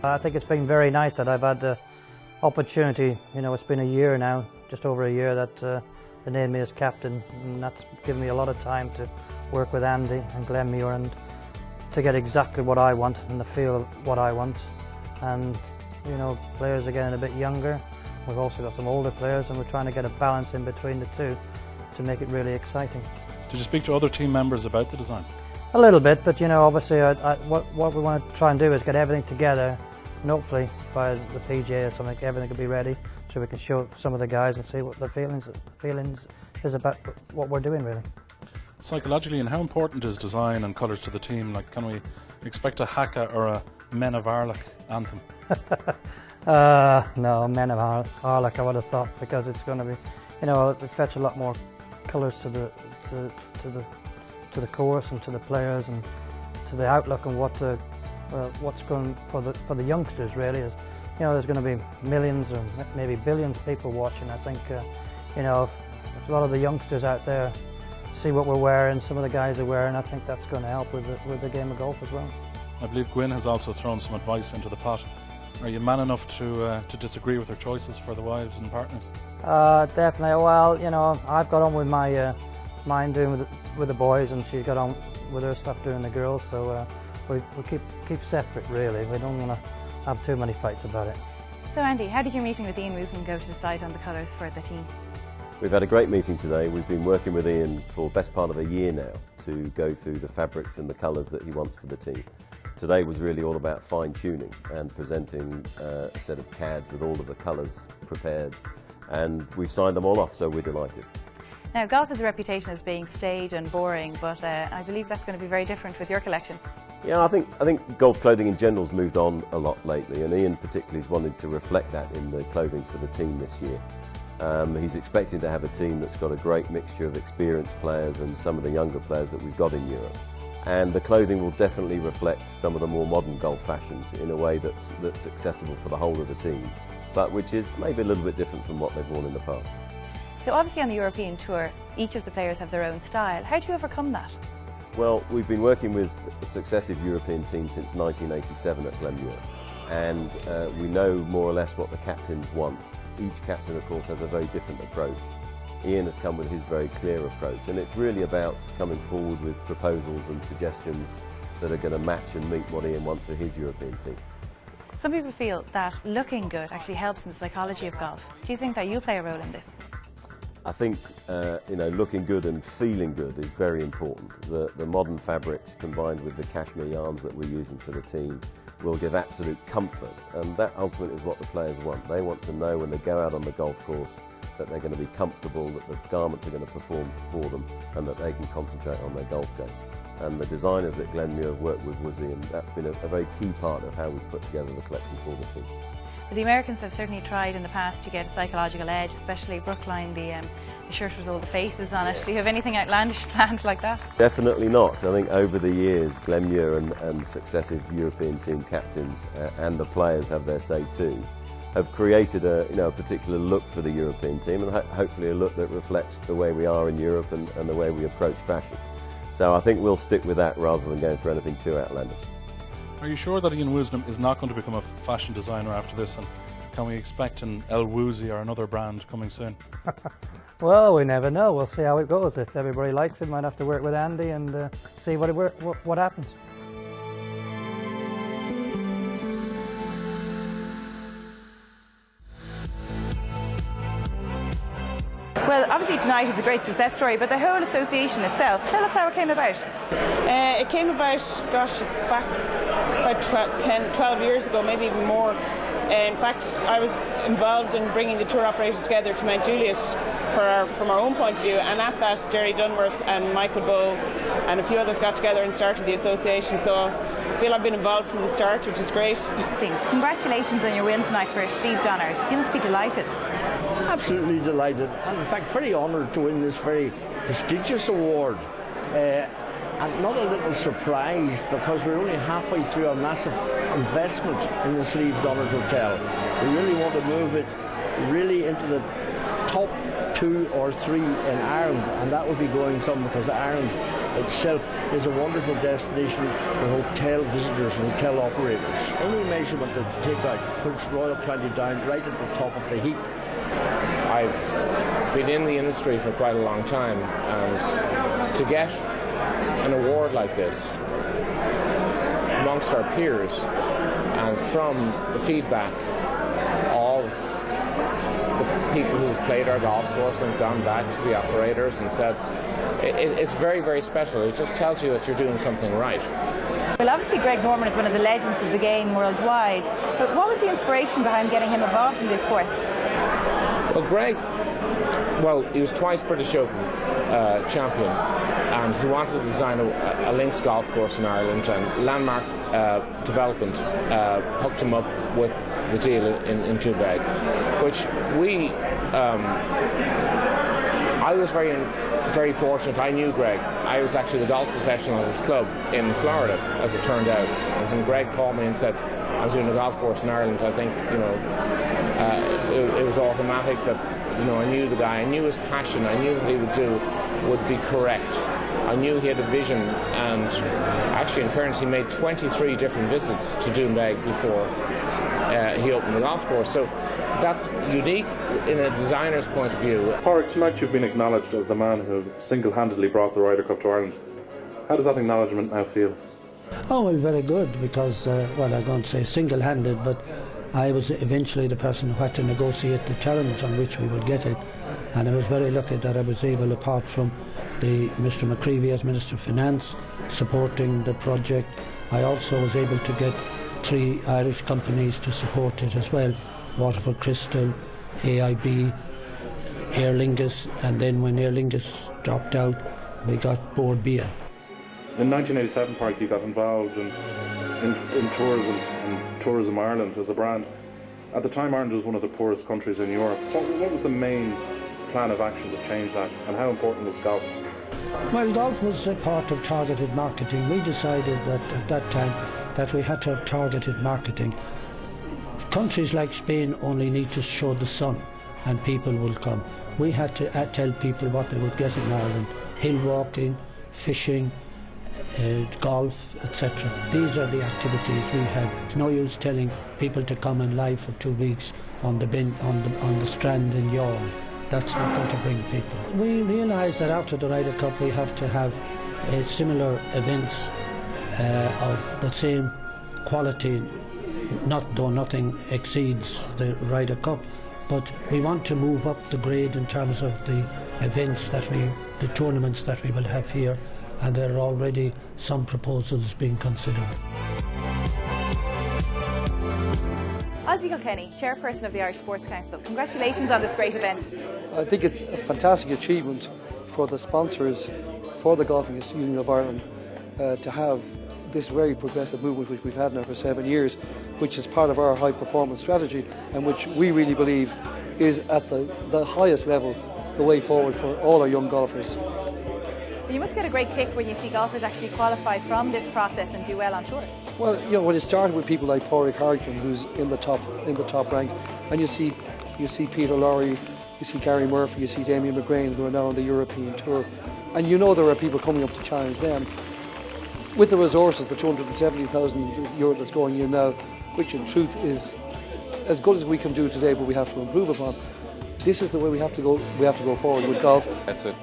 I think it's been very nice that I've had the opportunity, it's been a year now, just over a year that they named me as captain, and that's given me a lot of time to work with Andy and Glenmuir and to get exactly what I want and the feel of what I want. And players are getting a bit younger. We've also got some older players, and we're trying to get a balance in between the two to make it really exciting. Did you speak to other team members about the design? A little bit, but obviously what we want to try and do is get everything together, and hopefully by the PGA or something, everything will be ready so we can show some of the guys and see what the feelings is about what we're doing really. Psychologically, and how important is design and colours to the team? Like, can we expect a haka or a Men of Arlach anthem? No, Men of Arlach I would have thought, because it's going to be, it'll fetch a lot more colours to the course and to the players and to the outlook and what's going for the youngsters really is. There's going to be millions or maybe billions of people watching. I think if a lot of the youngsters out there see what we're wearing, some of the guys are wearing, I think that's going to help with the game of golf as well. I believe Gwyn has also thrown some advice into the pot. Are you man enough to disagree with her choices for the wives and partners? Definitely. Well, I've got on with mine doing with the boys, and she got on with her stuff doing the girls. So we keep separate really. We don't want to have too many fights about it. So Andy, how did your meeting with Ian Woosnam go to decide on the colours for the team? We've had a great meeting today. We've been working with Ian for the best part of a year now to go through the fabrics and the colours that he wants for the team. Today was really all about fine-tuning and presenting a set of CADs with all of the colours prepared, and we've signed them all off, so we're delighted. Now, golf has a reputation as being staid and boring, but I believe that's going to be very different with your collection. Yeah, I think golf clothing in general has moved on a lot lately, and Ian particularly has wanted to reflect that in the clothing for the team this year. He's expecting to have a team that's got a great mixture of experienced players and some of the younger players that we've got in Europe. And the clothing will definitely reflect some of the more modern golf fashions in a way that's accessible for the whole of the team, but which is maybe a little bit different from what they've worn in the past. So obviously on the European Tour, each of the players have their own style. How do you overcome that? Well, we've been working with successive European teams since 1987 at Glenmuir, and we know more or less what the captains want. Each captain, of course, has a very different approach. Ian has come with his very clear approach, and it's really about coming forward with proposals and suggestions that are going to match and meet what Ian wants for his European team. Some people feel that looking good actually helps in the psychology of golf. Do you think that you play a role in this? I think looking good and feeling good is very important. The modern fabrics combined with the cashmere yarns that we're using for the team will give absolute comfort, and that ultimately is what the players want. They want to know when they go out on the golf course that they're going to be comfortable, that the garments are going to perform for them, and that they can concentrate on their golf game. And the designers that Glenmuir have worked with was Ian. That's been a very key part of how we've put together the collection for the team. The Americans have certainly tried in the past to get a psychological edge, especially Brookline, the shirt with all the faces on it. Do you have anything outlandish planned like that? Definitely not. I think over the years, Glenmuir and successive European team captains and the players have their say too, have created a particular look for the European team, and hopefully a look that reflects the way we are in Europe and the way we approach fashion. So I think we'll stick with that rather than going for anything too outlandish. Are you sure that Ian Woosnam is not going to become a fashion designer after this, and can we expect an El Woozy or another brand coming soon? Well, we never know. We'll see how it goes. If everybody likes it, might have to work with Andy and see what happens. Well, obviously tonight is a great success story, but the whole association itself, tell us how it came about. It came about, gosh, it's about 12 years ago, maybe even more. In fact, I was involved in bringing the tour operators together to Mount Juliet from our own point of view, and at that Jerry Dunworth and Michael Bowe and a few others got together and started the association, so I feel I've been involved from the start, which is great. Congratulations on your win tonight for Steve Donnard. You must be delighted. Absolutely delighted, and in fact very honoured to win this very prestigious award. And not a little surprised, because we're only halfway through a massive investment in the Steve Donnard Hotel. We really want to move it really into the top 2 or 3 in Ireland, and that will be going some, because Ireland itself is a wonderful destination for hotel visitors and hotel operators. Any measurement that they take out puts Royal County down right at the top of the heap. I've been in the industry for quite a long time, and to get an award like this amongst our peers and from the feedback of the people who've played our golf course and gone back to the operators and said it's very, very special. It just tells you that you're doing something right. Well, obviously Greg Norman is one of the legends of the game worldwide, but what was the inspiration behind getting him involved in this course? Well, Greg, he was twice British Open champion, and he wanted to design a links golf course in Ireland, and Landmark Development hooked him up with the deal in Tumbag, which I was very fortunate. I knew Greg. I was actually the golf professional at his club in Florida, as it turned out. And when Greg called me and said, I'm doing a golf course in Ireland, I think, it was automatic that, I knew the guy, I knew his passion, I knew what he would do would be correct. I knew he had a vision, and actually, in fairness, he made 23 different visits to Doonbeg before he opened the golf course. So that's unique in a designer's point of view. Pádraig, tonight you've been acknowledged as the man who single-handedly brought the Ryder Cup to Ireland. How does that acknowledgement now feel? Oh, well, very good, because, I'm going to say single-handed, but I was eventually the person who had to negotiate the terms on which we would get it, and I was very lucky that I was able, apart from Mr McCreevy as Minister of Finance supporting the project, I also was able to get 3 Irish companies to support it as well: Waterford Crystal, AIB, Aer Lingus, and then when Aer Lingus dropped out, we got Bord Bia. In 1987, Pádraig, you got involved in tourism and Tourism Ireland as a brand. At the time, Ireland was one of the poorest countries in Europe. What was the main plan of action to change that, and how important was golf? Well, golf was a part of targeted marketing. We decided that at that time that we had to have targeted marketing. Countries like Spain only need to show the sun and people will come. We had to tell people what they would get in Ireland: hill walking, fishing, golf, etc. These are the activities we had. It's no use telling people to come and lie for 2 weeks on the strand in Youghal. That's not going to bring people. We realised that after the Ryder Cup we have to have similar events of the same quality, though nothing exceeds the Ryder Cup, but we want to move up the grade in terms of the events the tournaments that we will have here, and there are already some proposals being considered. Ozzy Kilkenny, Chairperson of the Irish Sports Council, congratulations on this great event. I think it's a fantastic achievement for the sponsors, for the Golfing Union of Ireland, to have this very progressive movement which we've had now for 7 years, which is part of our high performance strategy, and which we really believe is at the highest level the way forward for all our young golfers. You must get a great kick when you see golfers actually qualify from this process and do well on tour. Well, when it started with people like Pádraig Harkin, who's in the top rank, and you see Peter Lowry, you see Gary Murphy, you see Damien McGrain, who are now on the European tour, and there are people coming up to challenge them. With the resources, the €270,000 that's going in now, which in truth is as good as we can do today, but we have to improve upon. This is the way we have to go. We have to go forward with golf. It's a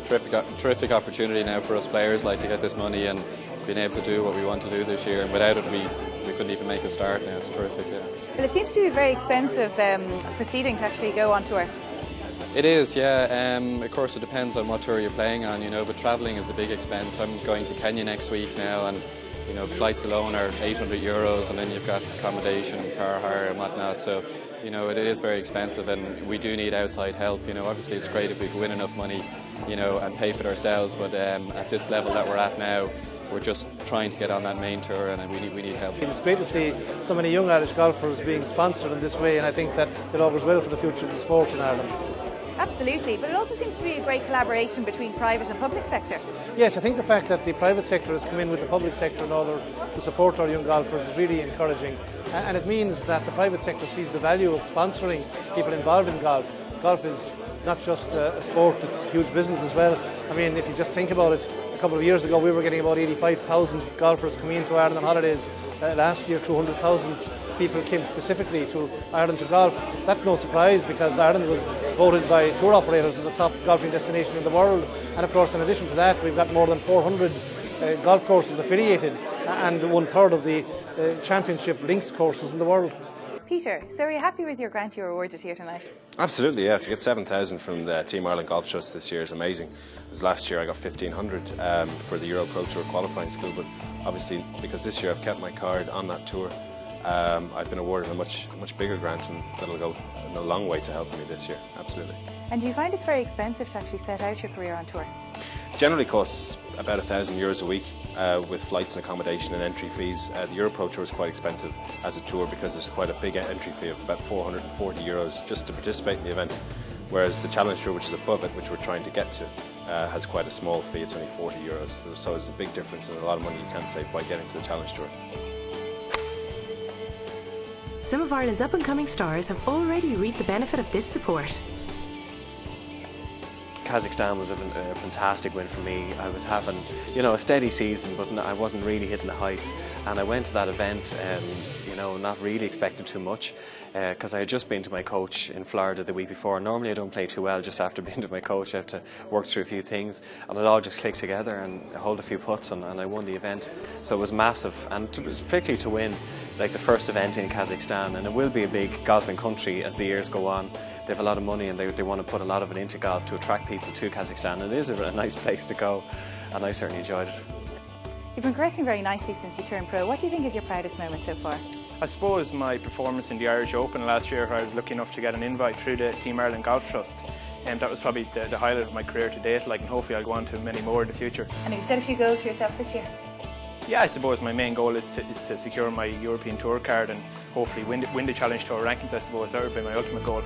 terrific opportunity now for us players, to get this money and being able to do what we want to do this year. And without it, we couldn't even make a start. Now it's terrific. Yeah. Well, it seems to be a very expensive proceeding to actually go on tour. It is, yeah. Of course, it depends on what tour you're playing on, but travelling is a big expense. I'm going to Kenya next week now, and flights alone are €800, and then you've got accommodation, car hire, and whatnot. So, it is very expensive, and we do need outside help. Obviously, it's great if we can win enough money, and pay for it ourselves. But at this level that we're at now, we're just trying to get on that main tour, and we need help. It's great to see so many young Irish golfers being sponsored in this way, and I think that it augurs well for the future of the sport in Ireland. Absolutely, but it also seems to be a great collaboration between private and public sector. Yes, I think the fact that the private sector has come in with the public sector in order to support our young golfers is really encouraging, and it means that the private sector sees the value of sponsoring people involved in golf. Golf is not just a sport, it's huge business as well. I mean, if you just think about it, a couple of years ago we were getting about 85,000 golfers coming into Ireland on holidays. Last year 200,000 people came specifically to Ireland to golf. That's no surprise because Ireland was voted by tour operators as a top golfing destination in the world. And of course, in addition to that, we've got more than 400 golf courses affiliated and 1/3 of the championship links courses in the world. Peter, so are you happy with your grant you were awarded here tonight? Absolutely, yeah. To get 7,000 from the Team Ireland Golf Trust this year is amazing. As last year I got 1,500 for the Euro Pro Tour qualifying school, but obviously because this year I've kept my card on that tour, I've been awarded a much bigger grant, and that'll go a long way to helping me this year, absolutely. And do you find it's very expensive to actually set out your career on tour? Generally costs about €1,000 a week with flights and accommodation and entry fees. The Euro Pro Tour is quite expensive as a tour because there's quite a big entry fee of about €440 just to participate in the event, whereas the Challenge Tour, which is above it, which we're trying to get to, has quite a small fee. It's only €40, so it's a big difference and a lot of money you can save by getting to the Challenge Tour. Some of Ireland's up-and-coming stars have already reaped the benefit of this support. Kazakhstan was a fantastic win for me. I was having, a steady season, but I wasn't really hitting the heights. And I went to that event, not really expecting too much, because I had just been to my coach in Florida the week before. Normally I don't play too well just after being to my coach. I have to work through a few things, and it all just clicked together, and I hold a few putts, and I won the event. So it was massive, and it was particularly to win like the first event in Kazakhstan, and it will be a big golfing country as the years go on. They have a lot of money and they want to put a lot of it into golf to attract people to Kazakhstan. It is a nice place to go, and I certainly enjoyed it. You've been progressing very nicely since you turned pro. What do you think is your proudest moment so far? I suppose my performance in the Irish Open last year, where I was lucky enough to get an invite through the Team Ireland Golf Trust. And that was probably the highlight of my career to date, and hopefully I'll go on to many more in the future. And have you set a few goals for yourself this year? Yeah, I suppose my main goal is to secure my European Tour card and hopefully win the Challenge Tour rankings. I suppose that would be my ultimate goal.